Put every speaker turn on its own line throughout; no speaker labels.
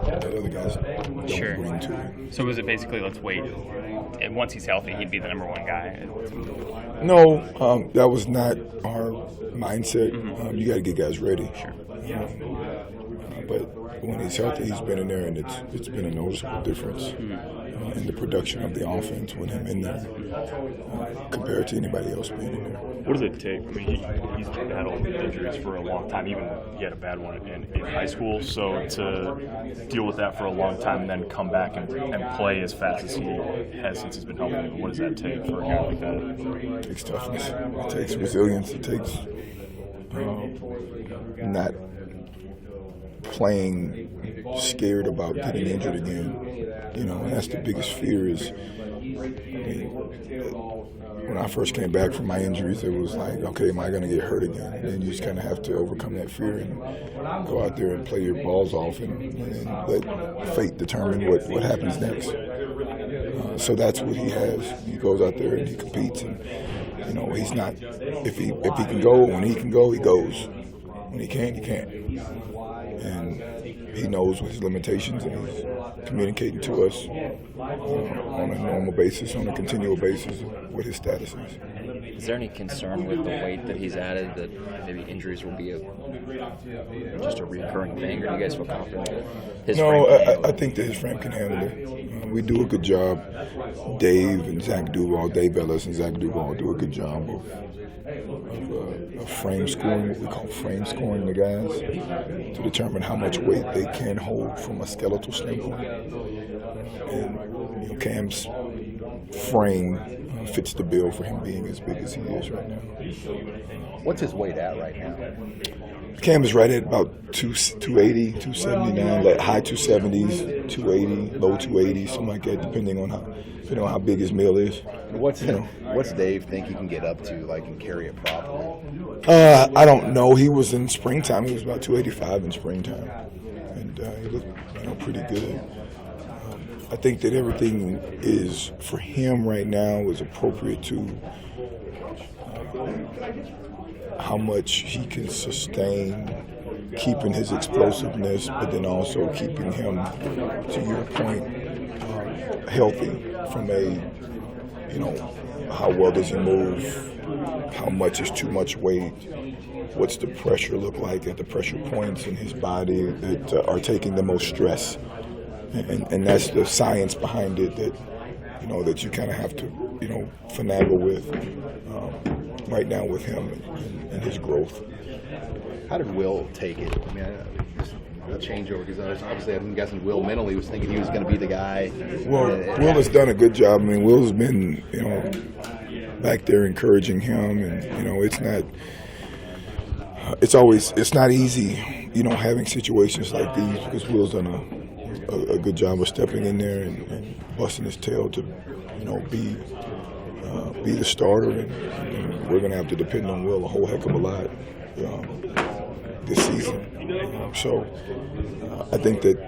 that other guys don't
Sure.
bring to it.
So was it basically let's wait, and once he's healthy, he'd be the number one guy?
No, that was not our mindset. You got to get guys ready.
Sure.
But when he's healthy, he's been in there, and it's been a noticeable difference in the production of the offense with him in there compared to anybody else being in there.
What does it take? I mean, he's battled injuries for a long time. Even he had a bad one in high school. So to deal with that for a long time and then come back and play as fast as he has since he's been healthy, what does that take for a guy like that?
It takes toughness. It takes resilience. It takes not playing scared about getting injured again. And that's the biggest fear is, when I first came back from my injuries, it was like, okay, am I going to get hurt again? And you just kind of have to overcome that fear and go out there and play your balls off and let fate determine what happens next. So that's what he has. He goes out there and he competes, and he's not. If he can go, when he can go, he goes. When he can't, he can't. And he knows his limitations, and he's communicating to us on a normal basis, on a continual basis, what his status is.
Is there any concern with the weight that he's added that maybe injuries will be just a recurring thing, or do you guys feel confident that his frame can handle
I think that his frame can handle it. We do a good job. Dave and Zach Duval, Dave Ellis and Zach Duval do a good job of frame scoring, what we call frame scoring the guys, to determine how much weight they can hold from a skeletal standpoint. And Cam's frame fits the bill for him being as big as he is right now.
What's his weight at right now?
Cam is right at about 280, 279, like high 270s, 280, low 280s, something like that, depending on how big his meal is.
What's Dave think he can get up to, like, and carry it properly?
I don't know. He was in springtime. He was about 285 in springtime, and he looked pretty good. I think that everything is, for him right now, is appropriate to how much he can sustain, keeping his explosiveness, but then also keeping him, to your point, healthy from how well does he move, how much is too much weight, what's the pressure look like at the pressure points in his body that are taking the most stress. And that's the science behind it that you kind of have to, finagle with right now with him and his growth.
How did Will take it? I mean, a changeover, because obviously I'm guessing Will mentally was thinking he was going to be the guy.
Well, Will has done a good job. I mean, Will's been, back there encouraging him, and it's not easy, having situations like these, because Will's done a good job of stepping in there and busting his tail to, be the starter, and we're going to have to depend on Will a whole heck of a lot this season. So I think that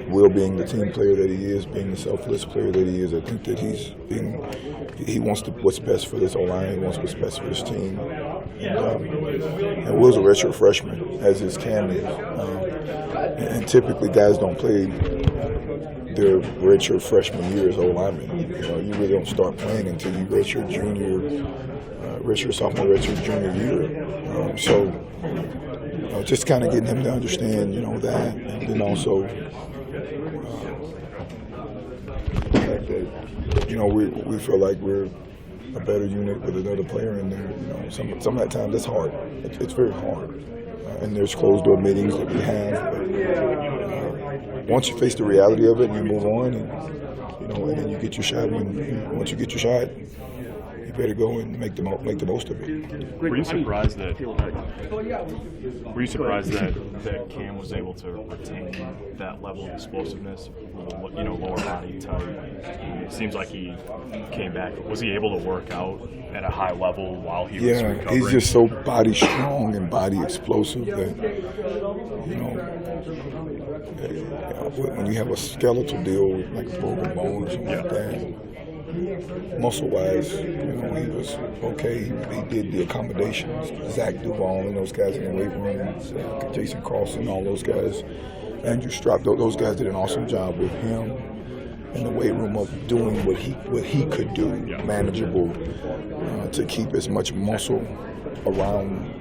Will, being the team player that he is, being the selfless player that he is, I think that he wants what's best for this O-line, he wants what's best for his team. And Will's a redshirt freshman, as is Cam is. And typically guys don't play their redshirt freshman year as O-linemen. You really don't start playing until you redshirt sophomore, redshirt junior year. So just kind of getting him to understand, that, and then also the fact that, we feel like we're a better unit with another player in there. Some of that time, that's hard. It's very hard. And there's closed-door meetings that we have. But once you face the reality of it, you move on, and then you get your shot. Once you get your shot, you better go and make the most of it.
Were you surprised that Cam was able to retain that level of explosiveness, lower body type? It seems like he came back. Was he able to work out at a high level while he was recovering?
He's just so body strong and body explosive that when you have a skeletal deal like a broken bone or something like that, muscle-wise, he was okay. He did the accommodations. Zach Duval and those guys in the weight room, Jason Carlson, all those guys Andrew Strop, those guys did an awesome job with him in the weight room of doing what he could do, manageable, to keep as much muscle around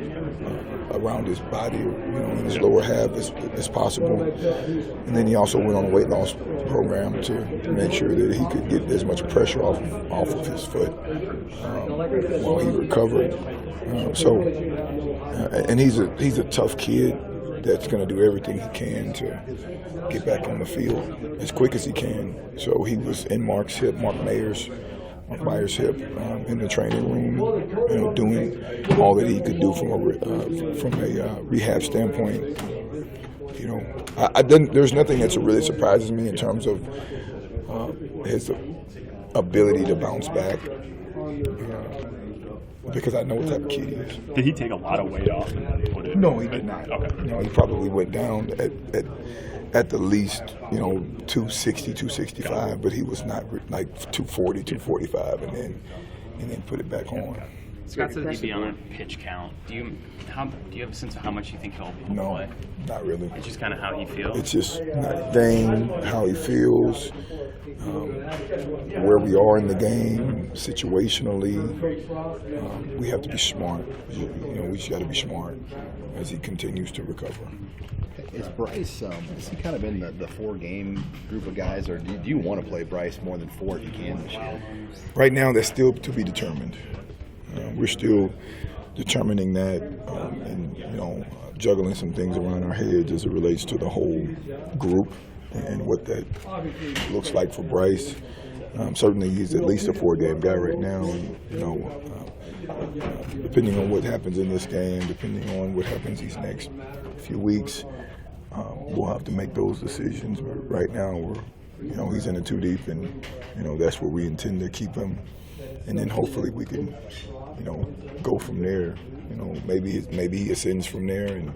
his body, in his lower half as possible. And then he also went on a weight loss program to make sure that he could get as much pressure off of his foot while he recovered. And he's a tough kid that's going to do everything he can to get back on the field as quick as he can. So he was in Mark Meyer's hip in the training room, doing all that he could do from a rehab standpoint. There's nothing that really surprises me in terms of his ability to bounce back. Because I know what type of kid he is.
Did he take a lot of weight off and then put it?
No, he did not.
Okay.
He probably went down at the least, 260, 265, but he was not like 240, 245, and then put it back on.
Scott said he'd be on a pitch count. Do you have a sense of how much you think he'll play?
No, not really.
It's just kind of how he feels.
It's just not game, how he feels, where we are in the game, situationally. We have to be smart. We just got to be smart as he continues to recover.
Is Bryce, is he kind of in the 4-game group of guys, or do you want to play Bryce more than 4 if you can this year?
Right now, that's still to be determined. We're still determining that and, juggling some things around our heads as it relates to the whole group and what that looks like for Bryce. Certainly, he's at least a 4-game guy right now. And, depending on what happens in this game, depending on what happens these next few weeks, we'll have to make those decisions. But right now, he's in a 2 deep, and that's where we intend to keep him. And then hopefully we can, go from there. Maybe he ascends from there, and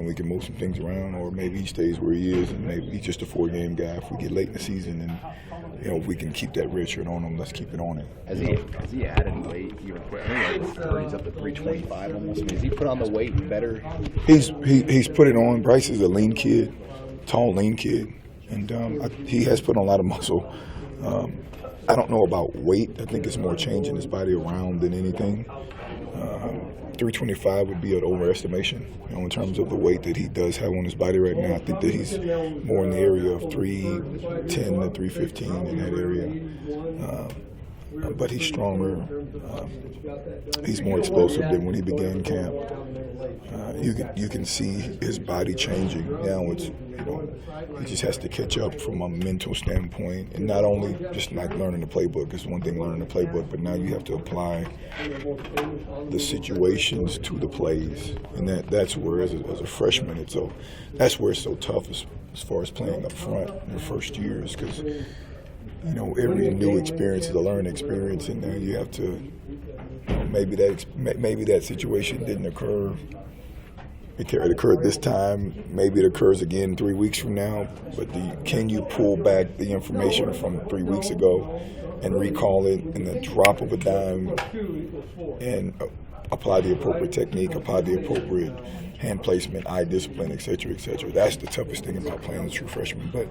we can move some things around, or maybe he stays where he is, and maybe he's just a 4-game guy. If we get late in the season, and if we can keep that red shirt on him, let's keep it on him.
Has he added weight? He's up to 325 almost. Has he put on the weight better?
He's put it on. Bryce is a lean kid, tall, lean kid, and he has put on a lot of muscle. I don't know about weight. I think it's more changing his body around than anything. 325 would be an overestimation, in terms of the weight that he does have on his body right now. I think that he's more in the area of 310 to 315 in that area. But he's stronger. He's more explosive than when he began camp. You can see his body changing now. It's he just has to catch up from a mental standpoint, and not only just like learning the playbook. It's one thing learning the playbook, but now you have to apply the situations to the plays, and that's where as a freshman, that's where it's so tough as far as playing up front in your first years, because every new experience is a learning experience, and then you have to maybe that situation didn't occur. It occurred this time. Maybe it occurs again 3 weeks from now. But can you pull back the information from 3 weeks ago and recall it in the drop of a dime and apply the appropriate technique, apply the appropriate hand placement, eye discipline, et cetera, et cetera. That's the toughest thing about playing as a true freshman. But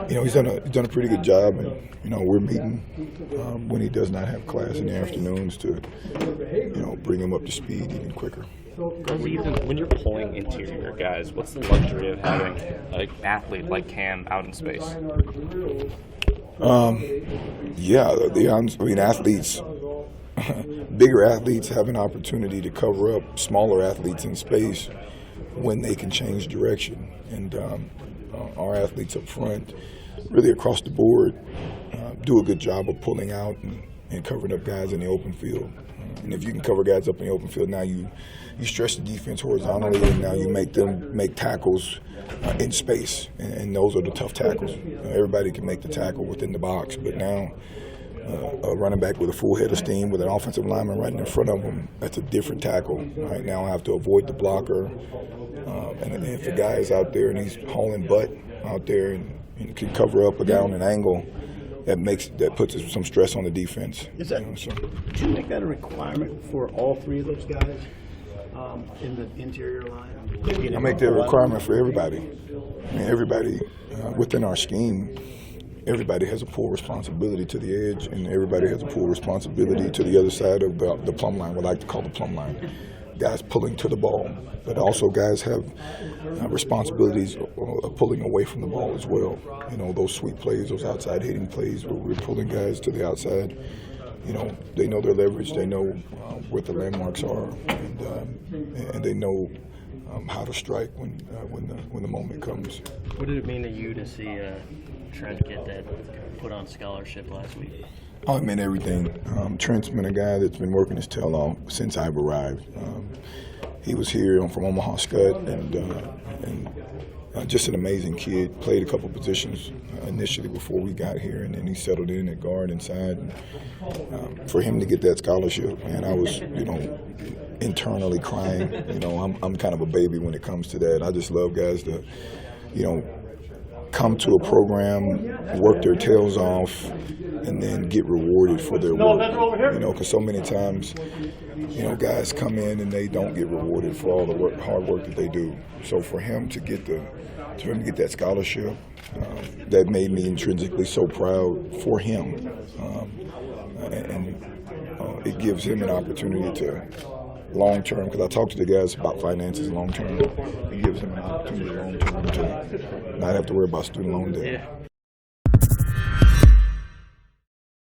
he's done a pretty good job, and we're meeting when he does not have class in the afternoons to bring him up to speed even quicker.
When you're pulling interior guys, what's the luxury of having an athlete like Cam out in space? Athletes, bigger athletes have an opportunity to cover up smaller athletes in space when they can change direction. And our athletes up front, really across the board, do a good job of pulling out and covering up guys in the open field. And if you can cover guys up in the open field, now you stretch the defense horizontally, and now you make them make tackles in space, and those are the tough tackles. Everybody can make the tackle within the box, but now a running back with a full head of steam with an offensive lineman right in front of him, that's a different tackle. Right now I have to avoid the blocker, and if the guy is out there and he's hauling butt out there and can cover up a guy on an angle, that puts some stress on the defense.
Did you make that a requirement for all 3 of those guys? in the interior line?
I make that a requirement for everybody. I mean, everybody within our scheme, everybody has a full responsibility to the edge, and everybody has a full responsibility to the other side of the plumb line, what I like to call the plumb line. Guys pulling to the ball, but also guys have responsibilities of pulling away from the ball as well. You know, those sweep plays, those outside hitting plays where we're pulling guys to the outside. You know, they know their leverage, they know what the landmarks are, and they know how to strike when the moment comes.
What did it mean to you to see Trent get that put on scholarship last week?
Oh, it meant everything. Trent's been a guy that's been working his tail off since I've arrived. He was here from Omaha Scott, and just an amazing kid. Played a couple positions initially before we got here, and then he settled in at guard inside. And, for him to get that scholarship, man, I was, internally crying. I'm kind of a baby when it comes to that. I just love guys to, come to a program, work their tails off, and then get rewarded for their work. Because so many times, guys come in and they don't get rewarded for all the hard work that they do. So for him to get that scholarship, that made me intrinsically so proud for him, and it gives him an opportunity to long term, because I talk to the guys about finances long term. It gives him an opportunity long term to not have to worry about student loan debt.
Yeah.